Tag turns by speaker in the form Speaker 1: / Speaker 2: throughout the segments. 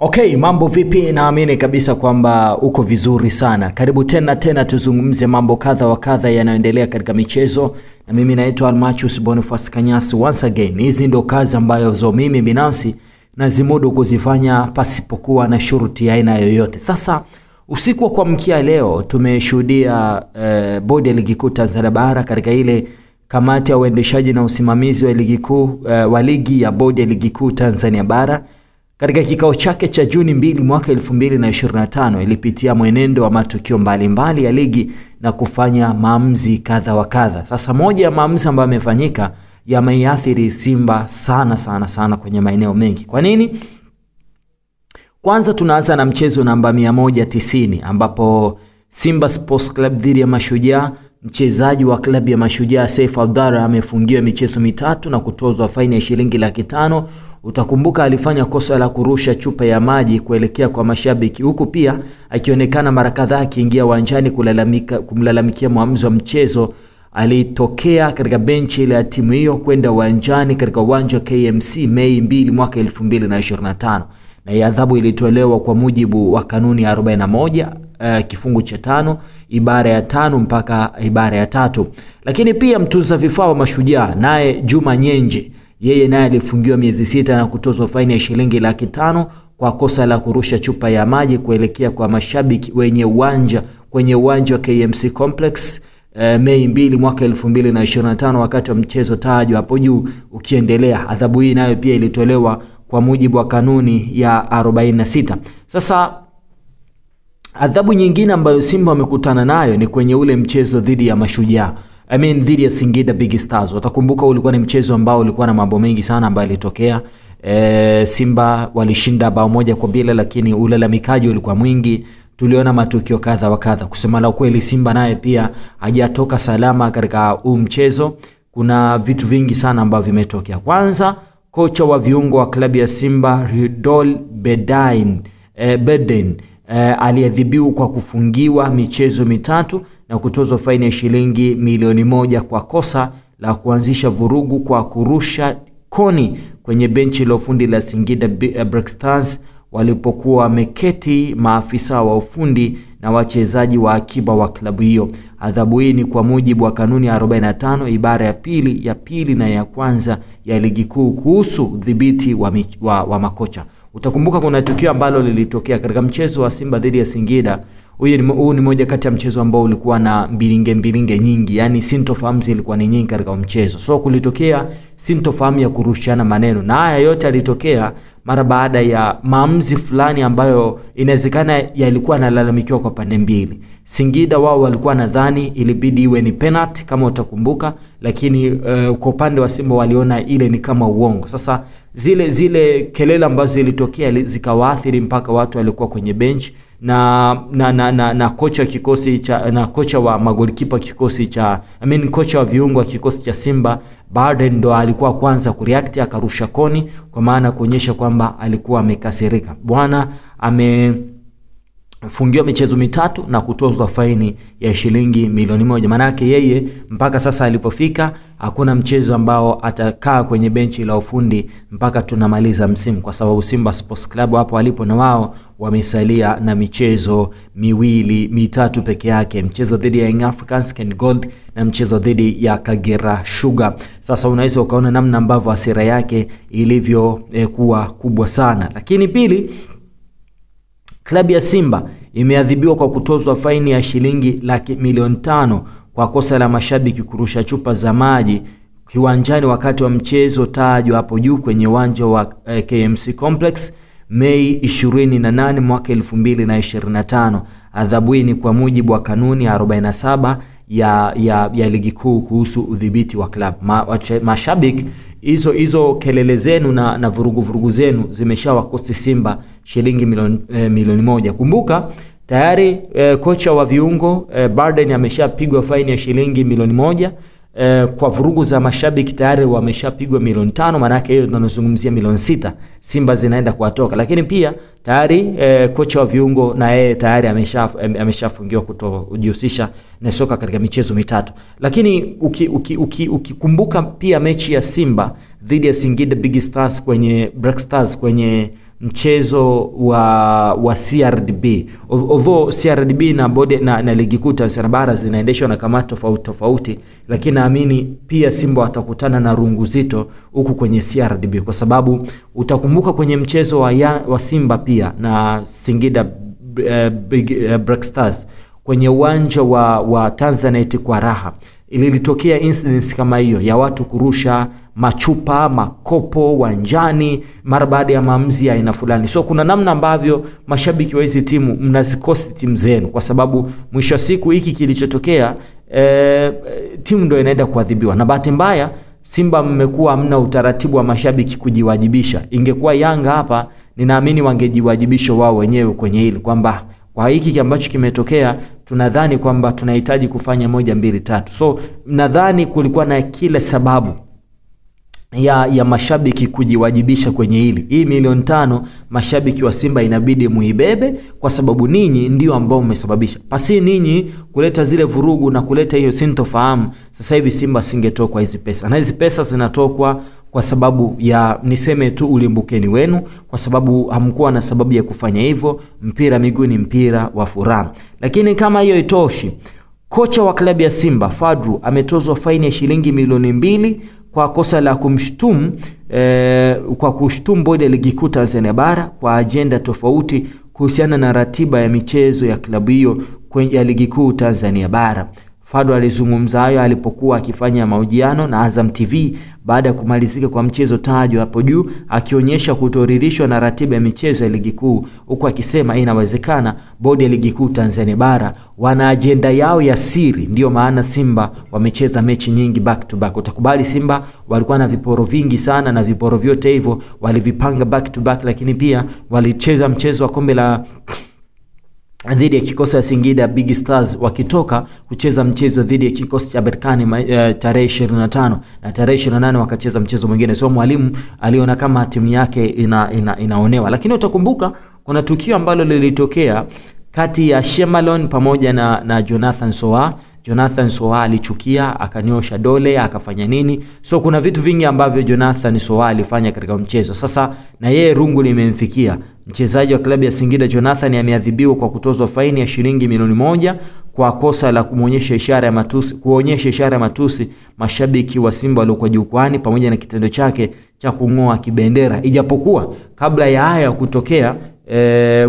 Speaker 1: Okay, mambo vipi? Naamini kabisa kwamba uko vizuri sana. Karibu tena tuzungumze mambo kadha wa kadha yanayoendelea katika michezo. Na mimi naitwa Almachus Boniface Kanyasi once again. Hizi ndo kazi ambazo mimi binafsi nazimudu kuzifanya pasipokuwa na shuruti ya aina yoyote. Sasa usiku wa kuamkia leo tumeshuhudia bodi ya ligi kuu Tanzania bara katika ile kamati ya uendeshaji na usimamizi wa ligi kuu wa ligi ya bodi ya ligi kuu Tanzania bara. Katika kikao chake cha Juni 2 mwaka 2025 ilipitia mwenendo wa matukio mbalimbali ya ligi na kufanya maamuzi kadha wa kadha. Sasa moja ya maamuzi ambayo yamefanyika yameiathiri Simba sana kwenye maeneo mengi. Kwa nini? Kwanza tunaanza na mchezo namba 190 ambapo Simba Sports Club dhidi ya Mashujaa. Mchezaji wa klabu ya Mashujaa Saif Abdalla amefungiwa michezo mitatu na kutozwa faini ya shilingi 500,000. Utakumbuka alifanya kosa la kurusha chupa ya maji kuelekea kwa mashabiki, huku pia akionekana mara kadhaa akiingia uwanjani kumlalamikia muamuzi wa mchezo. Alitokea katika benchi ile ya timu hiyo kwenda uwanjani katika uwanja wa KMC Mei 2 mwaka 2025, na adhabu ilitolewa kwa mujibu wa kanuni ya 41 kifungu cha 5 ibara ya 5 mpaka ibara ya 3. Lakini pia mtunza vifaa wa Mashujaa naye Juma Nyenje, yeye naye alifungiwa miezi 6 na kutozwa faini ya shilingi 500,000 kwa kosa la kurusha chupa ya maji kuelekea kwa mashabiki kwenye uwanja wa KMC Complex Mei 2 mwaka 2025 wakati wa mchezo tajwa hapo juu ukiendelea. Adhabu hii nayo pia ilitolewa kwa mujibu wa kanuni ya 46. Sasa adhabu nyingine ambayo Simba wamekutana nayo ni kwenye ule mchezo dhidi ya Mashujaa. Dhidi ya Singida Big Stars. Watakumbuka ulikuwa ni mchezo ambao ulikuwa na mambo mengi sana ambayo yalitokea. Simba walishinda bao 1-0, lakini ulalamikaji ulikuwa mwingi. Tuliona matukio kadha wa kadha. Kusema la kweli, Simba naye pia hajatoka salama katika huu mchezo. Kuna vitu vingi sana ambavyo vimetokea. Kwanza, kocha wa viungo wa klabu ya Simba Ridol Beden aliadhibiwa kwa kufungiwa michezo mitatu na kutozwa faini ya shilingi 1,000,000 kwa kosa la kuanzisha vurugu kwa kurusha koni kwenye benchi la ufundi la Singida Black Stars walipokuwa wameketi maafisa wa ufundi na wachezaji wa akiba wa klabu hiyo. Adhabu hii ni kwa mujibu wa kanuni ya 45 ibara ya pili na ya kwanza ya ligi kuu kuhusu udhibiti wa makocha. Utakumbuka kuna tukio ambalo lilitokea katika mchezo wa Simba dhidi ya Singida. Huu ni moja kati ya mchezo ambao ulikuwa na mbilinge nyingi, yani sintofahamu ilikuwa ni nyingi katika mchezo. So kulitokea sintofahamu ya kurushiana maneno, na haya yote yalitokea mara baada ya maamuzi fulani ambayo inawezekana yalikuwa yanalalamikiwa kwa pande mbili. Singida wao walikuwa nadhani ilibidi iwe ni penalty kama utakumbuka, lakini kwa upande wa Simba waliona ile ni kama uongo. Sasa zile kelele ambazo zilitokea zikawaathiri mpaka watu walikuwa kwenye bench na kocha kikosi cha na kocha wa magolikipa kikosi cha kocha wa viungo wa kikosi cha Simba Barden ndo alikuwa kwanza kureact, akarusha koni kwa maana kuonyesha kwamba alikuwa amekasirika. Bwana amefungiwa michezo mitatu na kutozwa faini ya shilingi 1,000,000. Maana yake yeye mpaka sasa alipofika hakuna mchezo ambao atakaa kwenye benchi la ufundi mpaka tunamaliza msimu, kwa sababu Simba Sports Club hapo walipo na wao wamesalia na michezo mitatu peke yake. Mchezo dhidi ya Young Africans Ken Gold na mchezo dhidi ya Kagera Sugar. Sasa unaweza ukaona namna ambavyo hasira yake ilivyo kuwa kubwa sana. Lakini pili, klabu ya Simba imeadhibiwa kwa kutozwa faini ya shilingi 500,000 kwa kosa la mashabiki kurusha chupa za maji kiwanjani wakati wa mchezo tajwa hapo juu kwenye uwanja wa KMC Complex Mei 28 mwaka 2025. Adhabu hii ni kwa mujibu wa kanuni ya 47 ya ligi kuu kuhusu udhibiti wa klabu. Mashabiki hizo kelele zenu na vurugu zenu zimeshawakosti Simba shilingi 1,000,000. Kumbuka tayari kocha wa viungo Barden ameshapigwa faini ya shilingi 1,000,000. Kwa vurugu za mashabiki tayari wameshapigwa 500,000. Maana yake hiyo tunazungumzia 600,000 Simba zinaenda kuwatoka. Lakini pia tayari kocha wa viungo na yeye tayari ameshafungiwa kutojihusisha na soka katika michezo mitatu. Lakini ukikumbuka pia mechi ya Simba dhidi ya Singida Big Stars kwenye Black Stars kwenye mchezo wa CRDB. Although CRDB na bodi na ligi kuu Tanzania bara zinaendeshwa na kamati tofauti, lakini naamini pia Simba watakutana na rungu zito huku kwenye CRDB, kwa sababu utakumbuka kwenye mchezo wa Simba pia na Singida Black Stars kwenye uwanja wa Tanzanite kwa Raha, ilitokea incidents kama hiyo ya watu kurusha machupa, makopo uwanjani mara baada ya maamuzi ya aina fulani. So kuna namna ambavyo mashabiki wa hizi timu mnazikosti timu zenu, kwa sababu mwisho wa siku hiki kilichotokea timu ndio inaenda kuadhibiwa. Na bahati mbaya Simba mmekuwa hamna utaratibu wa mashabiki kujiwajibisha. Ingekuwa Yanga hapa, ninaamini wangejiwajibisha wao wenyewe kwenye hili, kwamba kwa hiki ambacho kimetokea tunadhani kwamba tunahitaji kufanya 1 2 3. So nadhani kulikuwa na kila sababu ya mashabiki kujiwajibisha kwenye hili. Hii 5 milioni mashabiki wa Simba inabidi muibebe, kwa sababu ninyi ndio ambao mmesababisha. Pasi ninyi kuleta zile vurugu na kuleta hiyo sintofahamu, sasa hivi Simba singetokwa hizi pesa. Na hizi pesa zinatokwa kwa sababu ya, niseme tu, ulimbukeni wenu, kwa sababu hamkuwa na sababu ya kufanya hivyo. Mpira miguu ni mpira wa furaha. Lakini kama hiyo itoshi, kocha wa klabu ya Simba Fadru ametozwa faini ya shilingi 2 milioni kwa kosa la kushtumu bodi ya ligi kuu Tanzania bara kwa ajenda tofauti kuhusiana na ratiba ya michezo ya klabu hiyo kwenye ligi kuu Tanzania bara. Fadlu alizungumza hayo alipokuwa akifanya mahojiano na Azam TV baada ya kumalizika kwa mchezo tajwa hapo juu, akionyesha kutoridhishwa na ratiba ya michezo ya ligi kuu, huku akisema inawezekana bodi ya ligi kuu Tanzania bara wana ajenda yao ya siri, ndio maana Simba wamecheza mechi nyingi back to back. Utakubali Simba walikuwa na viporo vingi sana, na viporo vyote hivyo walivipanga back to back, lakini pia walicheza mchezo wa kombe la dhidi ya kikosi ya Singida Big Stars, wakitoka kucheza mchezo dhidi ya kikosi cha Berkane tarehe 25, na tarehe 28 wakacheza mchezo mwingine. So mwalimu aliona kama timu yake inaonewa. Lakini utakumbuka kuna tukio ambalo lilitokea kati ya Shemalon pamoja na Jonathan Soa. Jonathan Soa alichukia, akanyosha dole, akafanya nini. So kuna vitu vingi ambavyo Jonathan Soa alifanya katika mchezo. Sasa na yeye rungu limemfikia. Mchezaji wa klabu ya Singida Jonathan ameadhibiwa kwa kutozwa faini ya shilingi 1 milioni kwa kosa la kuonyesha ishara ya matusi mashabiki wa Simba waliokuwa jukwani, pamoja na kitendo chake cha kungoa kibendera. Ijapokuwa kabla ya haya kutokea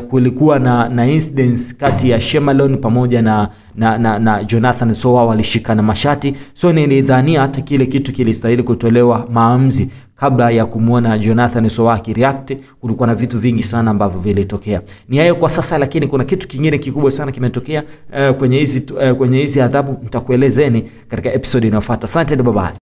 Speaker 1: kulikuwa na incidents kati ya Shemalon pamoja na Jonathan Soa, walishikana mashati. So nilidhania hata kile kitu kilistahili kutolewa maamuzi kabla ya kumuona Jonathan Soa akireact. Kulikuwa na vitu vingi sana ambavyo vilitokea. Ni hayo kwa sasa, lakini kuna kitu kingine kikubwa sana kimetokea kwenye hizi adhabu. Nitakuelezeni katika episode inayofuata. Asante, bye bye.